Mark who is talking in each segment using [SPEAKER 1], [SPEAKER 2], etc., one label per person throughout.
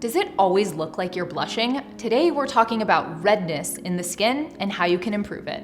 [SPEAKER 1] Does it always look like you're blushing? Today we're talking about redness in the skin and how you can improve it.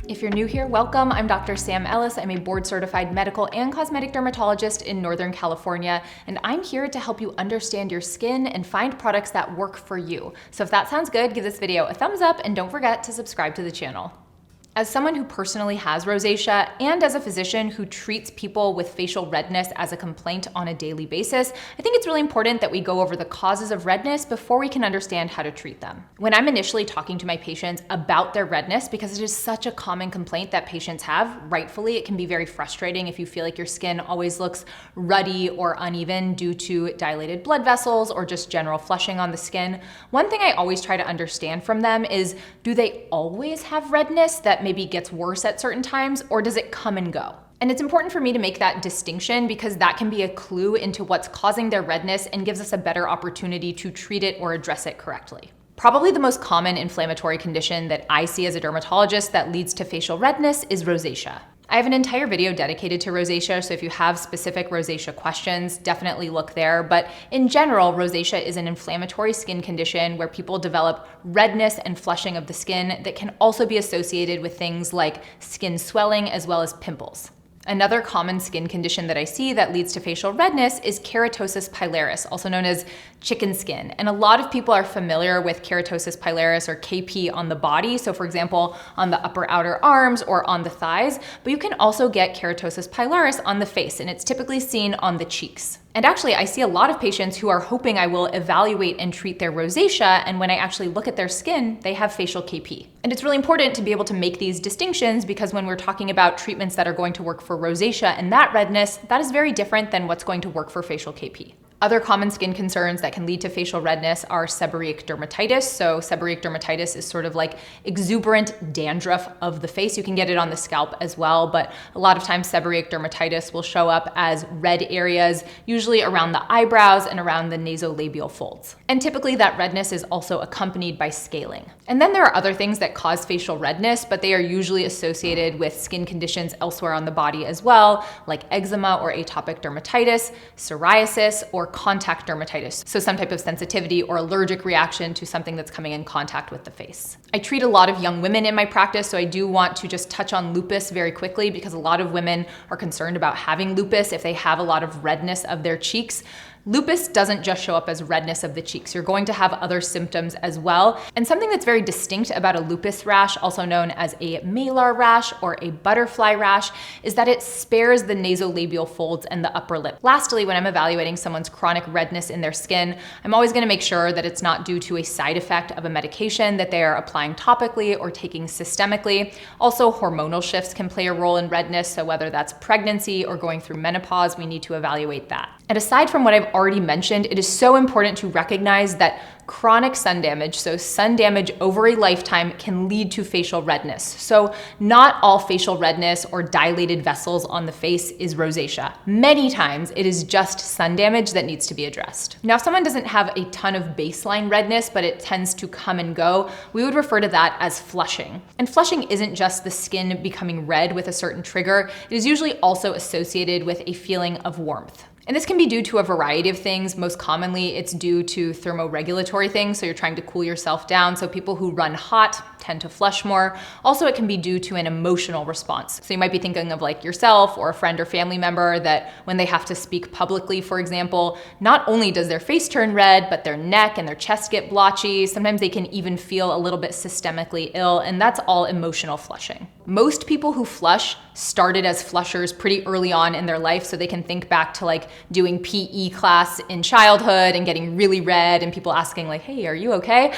[SPEAKER 1] If you're new here, welcome. I'm Dr. Sam Ellis. I'm a board-certified medical and cosmetic dermatologist in Northern California, and I'm here to help you understand your skin and find products that work for you. So if that sounds good, give this video a thumbs up and don't forget to subscribe to the channel. As someone who personally has rosacea and as a physician who treats people with facial redness as a complaint on a daily basis, I think it's really important that we go over the causes of redness before we can understand how to treat them. When I'm initially talking to my patients about their redness, because it is such a common complaint that patients have, rightfully, it can be very frustrating if you feel like your skin always looks ruddy or uneven due to dilated blood vessels or just general flushing on the skin. One thing I always try to understand from them is, do they always have redness that maybe gets worse at certain times, or does it come and go? And it's important for me to make that distinction because that can be a clue into what's causing their redness and gives us a better opportunity to treat it or address it correctly. Probably the most common inflammatory condition that I see as a dermatologist that leads to facial redness is rosacea. I have an entire video dedicated to rosacea, so if you have specific rosacea questions, definitely look there. But in general, rosacea is an inflammatory skin condition where people develop redness and flushing of the skin that can also be associated with things like skin swelling as well as pimples. Another common skin condition that I see that leads to facial redness is keratosis pilaris, also known as chicken skin. And a lot of people are familiar with keratosis pilaris or KP on the body. So for example, on the upper outer arms or on the thighs, but you can also get keratosis pilaris on the face, and it's typically seen on the cheeks. And actually, I see a lot of patients who are hoping I will evaluate and treat their rosacea, and when I actually look at their skin, they have facial KP. And it's really important to be able to make these distinctions because when we're talking about treatments that are going to work for rosacea and that redness, that is very different than what's going to work for facial KP. Other common skin concerns that can lead to facial redness are seborrheic dermatitis. So seborrheic dermatitis is sort of like exuberant dandruff of the face. You can get it on the scalp as well, but a lot of times seborrheic dermatitis will show up as red areas, usually around the eyebrows and around the nasolabial folds. And typically that redness is also accompanied by scaling. And then there are other things that cause facial redness, but they are usually associated with skin conditions elsewhere on the body as well, like eczema or atopic dermatitis, psoriasis, or contact dermatitis, so some type of sensitivity or allergic reaction to something that's coming in contact with the face. I treat a lot of young women in my practice, so I do want to just touch on lupus very quickly because a lot of women are concerned about having lupus if they have a lot of redness of their cheeks. Lupus doesn't just show up as redness of the cheeks. You're going to have other symptoms as well. And something that's very distinct about a lupus rash, also known as a malar rash or a butterfly rash, is that it spares the nasolabial folds and the upper lip. Lastly, when I'm evaluating someone's chronic redness in their skin, I'm always gonna make sure that it's not due to a side effect of a medication that they are applying topically or taking systemically. Also, hormonal shifts can play a role in redness, so whether that's pregnancy or going through menopause, we need to evaluate that. And aside from what I've already mentioned, it is so important to recognize that chronic sun damage, so sun damage over a lifetime, can lead to facial redness. So not all facial redness or dilated vessels on the face is rosacea. Many times it is just sun damage that needs to be addressed. Now, if someone doesn't have a ton of baseline redness, but it tends to come and go, we would refer to that as flushing. And flushing isn't just the skin becoming red with a certain trigger. It is usually also associated with a feeling of warmth. And this can be due to a variety of things. Most commonly, it's due to thermoregulatory things, so you're trying to cool yourself down. So people who run hot tend to flush more. Also, it can be due to an emotional response. So you might be thinking of like yourself or a friend or family member that when they have to speak publicly, for example, not only does their face turn red, but their neck and their chest get blotchy. Sometimes they can even feel a little bit systemically ill, and that's all emotional flushing. Most people who flush started as flushers pretty early on in their life, so they can think back to like doing PE class in childhood and getting really red and people asking like, hey, are you okay?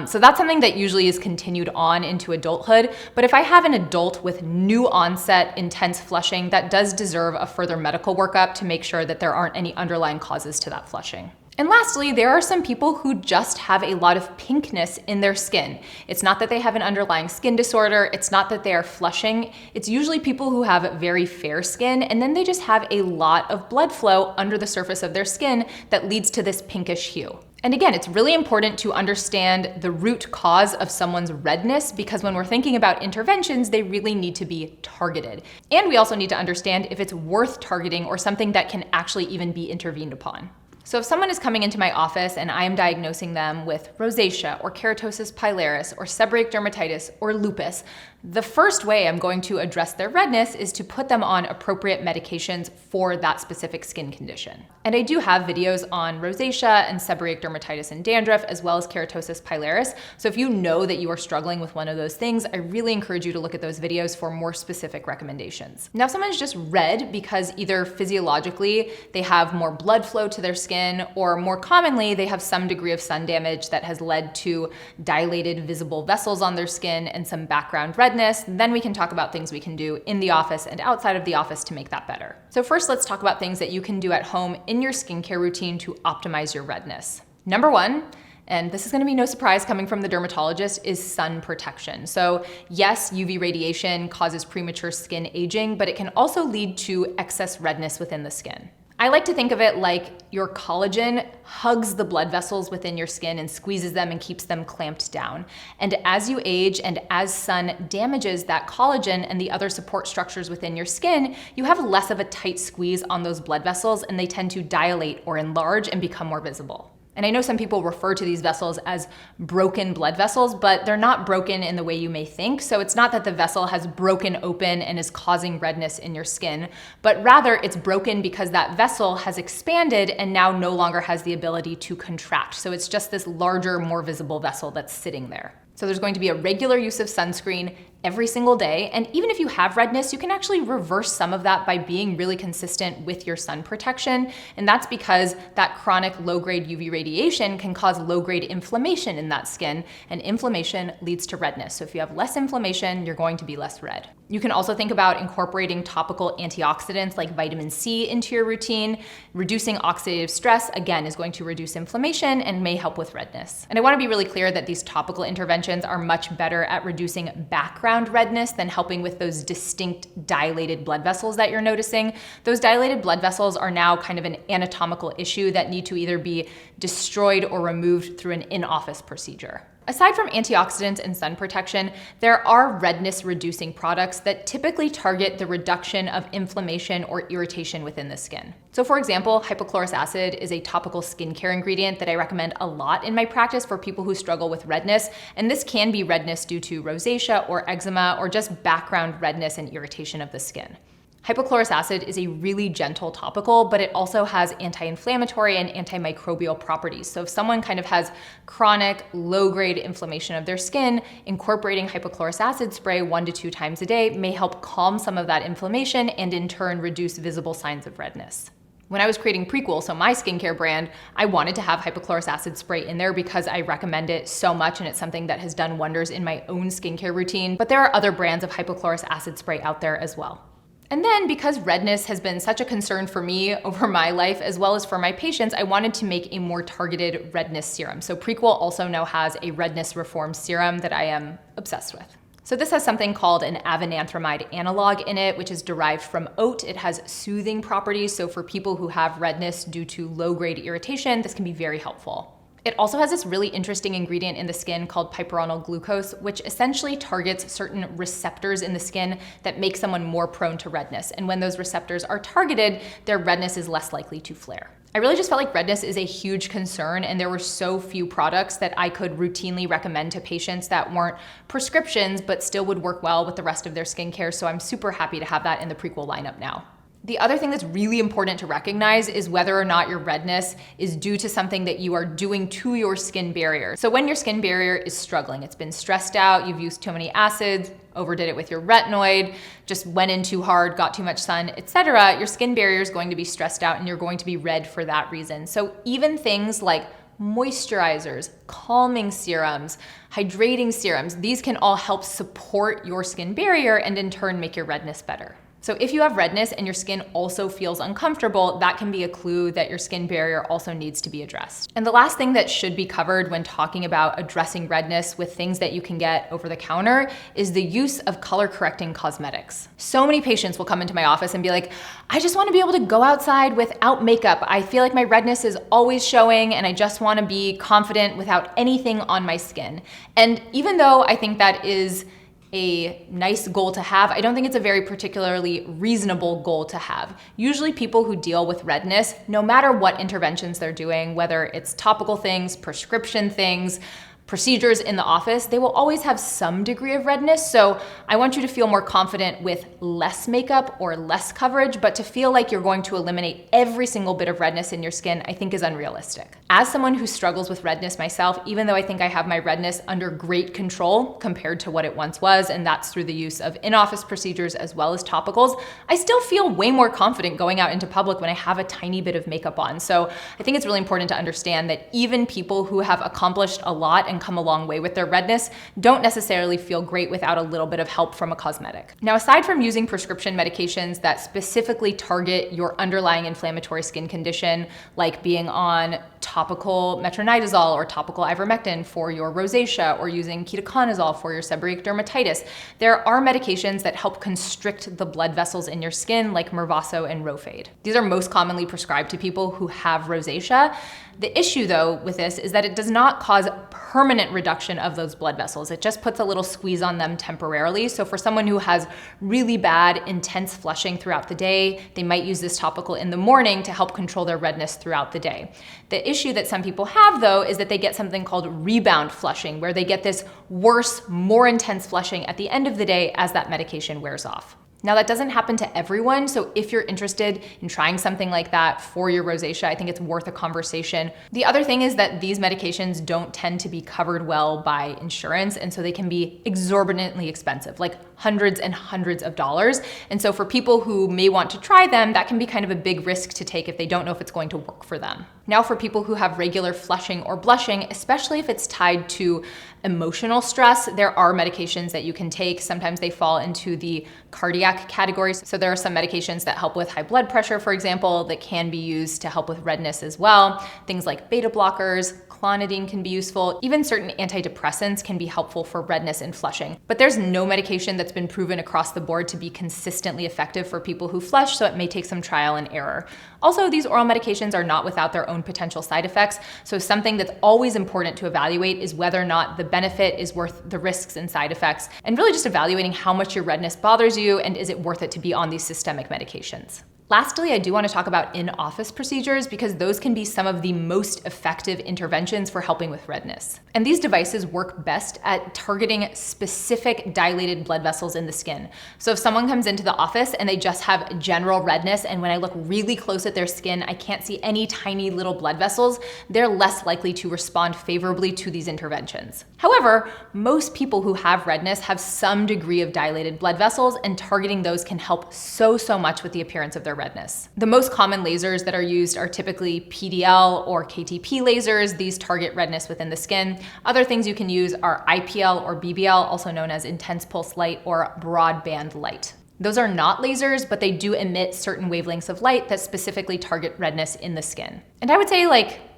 [SPEAKER 1] So that's something that usually is continued on into adulthood. But if I have an adult with new onset intense flushing, that does deserve a further medical workup to make sure that there aren't any underlying causes to that flushing. And lastly, there are some people who just have a lot of pinkness in their skin. It's not that they have an underlying skin disorder. It's not that they are flushing. It's usually people who have very fair skin, and then they just have a lot of blood flow under the surface of their skin that leads to this pinkish hue. And again, it's really important to understand the root cause of someone's redness, because when we're thinking about interventions, they really need to be targeted. And we also need to understand if it's worth targeting or something that can actually even be intervened upon. So if someone is coming into my office and I am diagnosing them with rosacea or keratosis pilaris or seborrheic dermatitis or lupus, the first way I'm going to address their redness is to put them on appropriate medications for that specific skin condition. And I do have videos on rosacea and seborrheic dermatitis and dandruff, as well as keratosis pilaris. So if you know that you are struggling with one of those things, I really encourage you to look at those videos for more specific recommendations. Now, if someone's just red because either physiologically they have more blood flow to their skin, or more commonly, they have some degree of sun damage that has led to dilated visible vessels on their skin and some background redness, then we can talk about things we can do in the office and outside of the office to make that better. So first, let's talk about things that you can do at home in your skincare routine to optimize your redness. Number one, and this is going to be no surprise coming from the dermatologist, is sun protection. So yes, UV radiation causes premature skin aging, but it can also lead to excess redness within the skin. I like to think of it like your collagen hugs the blood vessels within your skin and squeezes them and keeps them clamped down. And as you age and as sun damages that collagen and the other support structures within your skin, you have less of a tight squeeze on those blood vessels, and they tend to dilate or enlarge and become more visible. And I know some people refer to these vessels as broken blood vessels, but they're not broken in the way you may think. So it's not that the vessel has broken open and is causing redness in your skin, but rather it's broken because that vessel has expanded and now no longer has the ability to contract. So it's just this larger, more visible vessel that's sitting there. So there's going to be a regular use of sunscreen every single day. And even if you have redness, you can actually reverse some of that by being really consistent with your sun protection. And that's because that chronic low-grade UV radiation can cause low-grade inflammation in that skin, and inflammation leads to redness. So if you have less inflammation, you're going to be less red. You can also think about incorporating topical antioxidants like vitamin C into your routine. Reducing oxidative stress, again, is going to reduce inflammation and may help with redness. And I want to be really clear that these topical interventions are much better at reducing background redness than helping with those distinct dilated blood vessels that you're noticing. Those dilated blood vessels are now kind of an anatomical issue that need to either be destroyed or removed through an in-office procedure. Aside from antioxidants and sun protection, there are redness-reducing products that typically target the reduction of inflammation or irritation within the skin. So for example, hypochlorous acid is a topical skincare ingredient that I recommend a lot in my practice for people who struggle with redness, and this can be redness due to rosacea or eczema or just background redness and irritation of the skin. Hypochlorous acid is a really gentle topical, but it also has anti-inflammatory and antimicrobial properties. So if someone kind of has chronic low-grade inflammation of their skin, incorporating hypochlorous acid spray 1 to 2 times a day may help calm some of that inflammation and in turn reduce visible signs of redness. When I was creating Prequel, so my skincare brand, I wanted to have hypochlorous acid spray in there because I recommend it so much and it's something that has done wonders in my own skincare routine, but there are other brands of hypochlorous acid spray out there as well. And then because redness has been such a concern for me over my life as well as for my patients, I wanted to make a more targeted redness serum. So Prequel also now has a redness reform serum that I am obsessed with. So this has something called an avenanthramide analog in it, which is derived from oat. It has soothing properties, so for people who have redness due to low-grade irritation, this can be very helpful. It also has this really interesting ingredient in the skin called piperonal glucose, which essentially targets certain receptors in the skin that make someone more prone to redness. And when those receptors are targeted, their redness is less likely to flare. I really just felt like redness is a huge concern, and there were so few products that I could routinely recommend to patients that weren't prescriptions, but still would work well with the rest of their skincare. So I'm super happy to have that in the Prequel lineup now. The other thing that's really important to recognize is whether or not your redness is due to something that you are doing to your skin barrier. So when your skin barrier is struggling, it's been stressed out, you've used too many acids, overdid it with your retinoid, just went in too hard, got too much sun, etc., your skin barrier is going to be stressed out and you're going to be red for that reason. So even things like moisturizers, calming serums, hydrating serums, these can all help support your skin barrier and in turn make your redness better. So if you have redness and your skin also feels uncomfortable, that can be a clue that your skin barrier also needs to be addressed. And the last thing that should be covered when talking about addressing redness with things that you can get over the counter is the use of color correcting cosmetics. So many patients will come into my office and be like, I just want to be able to go outside without makeup. I feel like my redness is always showing and I just want to be confident without anything on my skin. And even though I think that is a nice goal to have, I don't think it's a very particularly reasonable goal to have. Usually people who deal with redness, no matter what interventions they're doing, whether it's topical things, prescription things, procedures in the office, they will always have some degree of redness. So I want you to feel more confident with less makeup or less coverage, but to feel like you're going to eliminate every single bit of redness in your skin, I think is unrealistic. As someone who struggles with redness myself, even though I think I have my redness under great control compared to what it once was, and that's through the use of in-office procedures as well as topicals, I still feel way more confident going out into public when I have a tiny bit of makeup on. So I think it's really important to understand that even people who have accomplished a lot and come a long way with their redness don't necessarily feel great without a little bit of help from a cosmetic. Now, aside from using prescription medications that specifically target your underlying inflammatory skin condition, like being on topical metronidazole or topical ivermectin for your rosacea or using ketoconazole for your seborrheic dermatitis, there are medications that help constrict the blood vessels in your skin like Mirvaso and Rhofade. These are most commonly prescribed to people who have rosacea. The issue though with this is that it does not cause permanent reduction of those blood vessels. It just puts a little squeeze on them temporarily. So for someone who has really bad, intense flushing throughout the day, they might use this topical in the morning to help control their redness throughout the day. The issue that some people have though is that they get something called rebound flushing, where they get this worse, more intense flushing at the end of the day as that medication wears off. Now that doesn't happen to everyone, so if you're interested in trying something like that for your rosacea, I think it's worth a conversation. The other thing is that these medications don't tend to be covered well by insurance, and so they can be exorbitantly expensive, like hundreds and hundreds of dollars. And so for people who may want to try them, that can be kind of a big risk to take if they don't know if it's going to work for them. Now for people who have regular flushing or blushing, especially if it's tied to emotional stress, there are medications that you can take. Sometimes they fall into the cardiac categories. So there are some medications that help with high blood pressure, for example, that can be used to help with redness as well. Things like beta blockers, clonidine can be useful. Even certain antidepressants can be helpful for redness and flushing. But there's no medication that's been proven across the board to be consistently effective for people who flush, so it may take some trial and error. Also, these oral medications are not without their own potential side effects, so something that's always important to evaluate is whether or not the benefit is worth the risks and side effects, and really just evaluating how much your redness bothers you and is it worth it to be on these systemic medications. Lastly, I do want to talk about in-office procedures because those can be some of the most effective interventions for helping with redness. And these devices work best at targeting specific dilated blood vessels in the skin. So if someone comes into the office and they just have general redness, and when I look really close at their skin, I can't see any tiny little blood vessels, they're less likely to respond favorably to these interventions. However, most people who have redness have some degree of dilated blood vessels, and targeting those can help so much with the appearance of their redness. The most common lasers that are used are typically PDL or KTP lasers. These target redness within the skin. Other things you can use are IPL or BBL, also known as intense pulse light or broadband light. Those are not lasers, but they do emit certain wavelengths of light that specifically target redness in the skin. And I would say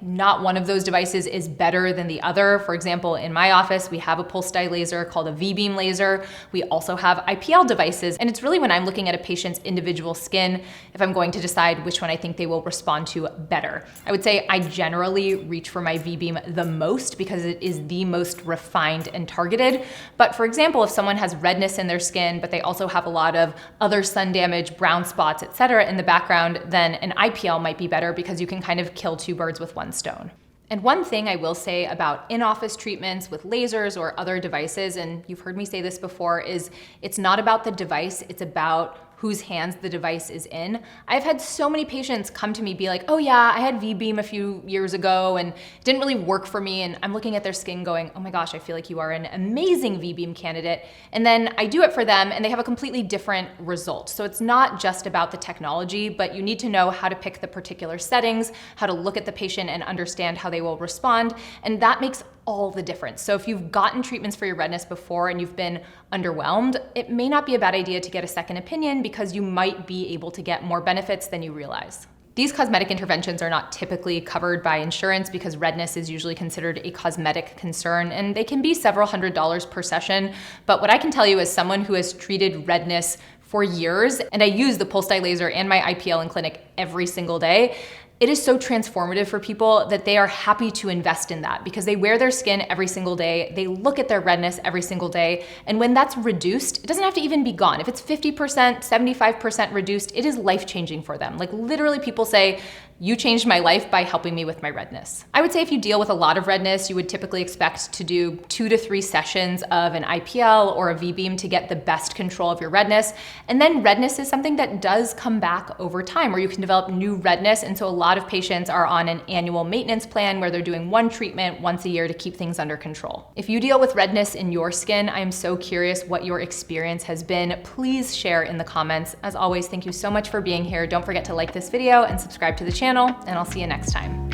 [SPEAKER 1] not one of those devices is better than the other. For example, in my office, we have a pulse dye laser called a V-beam laser. We also have IPL devices. And it's really when I'm looking at a patient's individual skin, if I'm going to decide which one I think they will respond to better. I would say I generally reach for my V-beam the most because it is the most refined and targeted. But for example, if someone has redness in their skin, but they also have a lot of other sun damage, brown spots, etc. in the background, then an IPL might be better because you can kind of kill two birds with one stone. And one thing I will say about in-office treatments with lasers or other devices, and you've heard me say this before, is it's not about the device, it's about whose hands the device is in. I've had so many patients come to me be like, oh yeah, I had V-beam a few years ago and it didn't really work for me. And I'm looking at their skin going, oh my gosh, I feel like you are an amazing V-beam candidate. And then I do it for them and they have a completely different result. So it's not just about the technology, but you need to know how to pick the particular settings, how to look at the patient and understand how they will respond. And that makes all the difference. So if you've gotten treatments for your redness before and you've been underwhelmed, it may not be a bad idea to get a second opinion because you might be able to get more benefits than you realize. These cosmetic interventions are not typically covered by insurance because redness is usually considered a cosmetic concern, and they can be several $100s per session. But what I can tell you as someone who has treated redness for years, and I use the pulse dye laser and my IPL in clinic every single day, it is so transformative for people that they are happy to invest in that because they wear their skin every single day, they look at their redness every single day, and when that's reduced, it doesn't have to even be gone. If it's 50%, 75% reduced, it is life-changing for them. Like literally people say, you changed my life by helping me with my redness. I would say if you deal with a lot of redness, you would typically expect to do 2 to 3 sessions of an IPL or a V-beam to get the best control of your redness. And then redness is something that does come back over time where you can develop new redness. And so a lot of patients are on an annual maintenance plan where they're doing one treatment once a year to keep things under control. If you deal with redness in your skin, I am so curious what your experience has been. Please share in the comments. As always, thank you so much for being here. Don't forget to like this video and subscribe to the channel, and I'll see you next time.